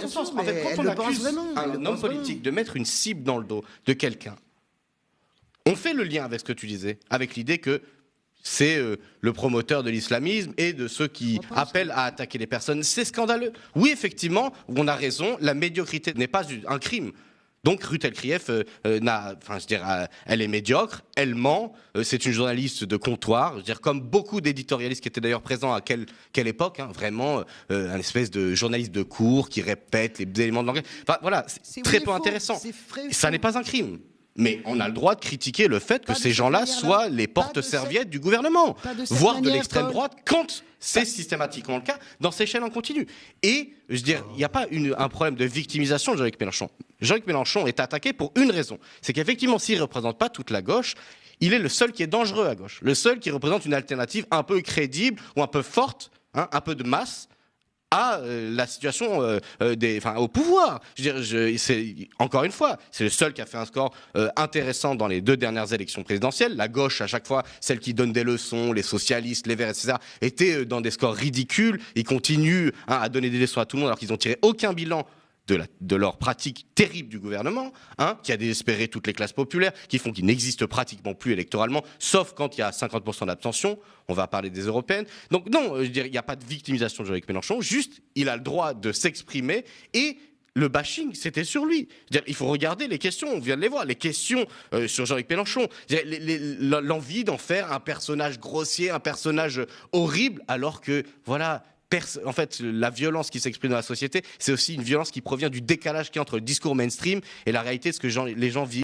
circonstances. sûr, En fait, mais quand elle on le pense accuse vraiment, elle un le homme pense politique vraiment. de mettre une cible dans le dos de quelqu'un, on fait le lien avec ce que tu disais, avec l'idée que c'est le promoteur de l'islamisme et de ceux qui crois pas, appellent à attaquer les personnes. C'est scandaleux. Oui, effectivement, on a raison, la médiocrité n'est pas un crime. Donc Ruth Elkrief, elle est médiocre, elle ment, c'est une journaliste de comptoir, je veux dire, comme beaucoup d'éditorialistes qui étaient d'ailleurs présents à quelle époque, hein, vraiment, un espèce de journaliste de cours qui répète les éléments de langage. Enfin voilà, c'est très peu intéressant. Ça n'est pas un crime. Mais on a le droit de critiquer le fait que ces gens-là soient les porte-serviettes du gouvernement, voire de l'extrême droite, quand c'est systématiquement le cas dans ces chaînes en continu. Et, je veux dire, il n'y a pas un problème de victimisation de Jean-Luc Mélenchon. Jean-Luc Mélenchon est attaqué pour une raison. C'est qu'effectivement, s'il ne représente pas toute la gauche, il est le seul qui est dangereux à gauche. Le seul qui représente une alternative un peu crédible ou un peu forte, hein, un peu de masse, à la situation au pouvoir. Je veux dire, encore une fois, c'est le seul qui a fait un score intéressant dans les 2 dernières élections présidentielles. La gauche, à chaque fois, celle qui donne des leçons, les socialistes, les Verts, etc., étaient dans des scores ridicules. Ils continuent à donner des leçons à tout le monde alors qu'ils n'ont tiré aucun bilan de leur pratique terrible du gouvernement, hein, qui a désespéré toutes les classes populaires, qui font qu'ils n'existent pratiquement plus électoralement, sauf quand il y a 50% d'abstention. On va parler des européennes. Donc non, je veux dire, il n'y a pas de victimisation de Jean-Luc Mélenchon, juste il a le droit de s'exprimer et le bashing, c'était sur lui. Il faut regarder les questions, on vient de les voir, les questions sur Jean-Luc Mélenchon. L'envie d'en faire un personnage grossier, un personnage horrible, alors que, voilà, en fait, la violence qui s'exprime dans la société, c'est aussi une violence qui provient du décalage qu'il y a entre le discours mainstream et la réalité de ce que les gens vivent.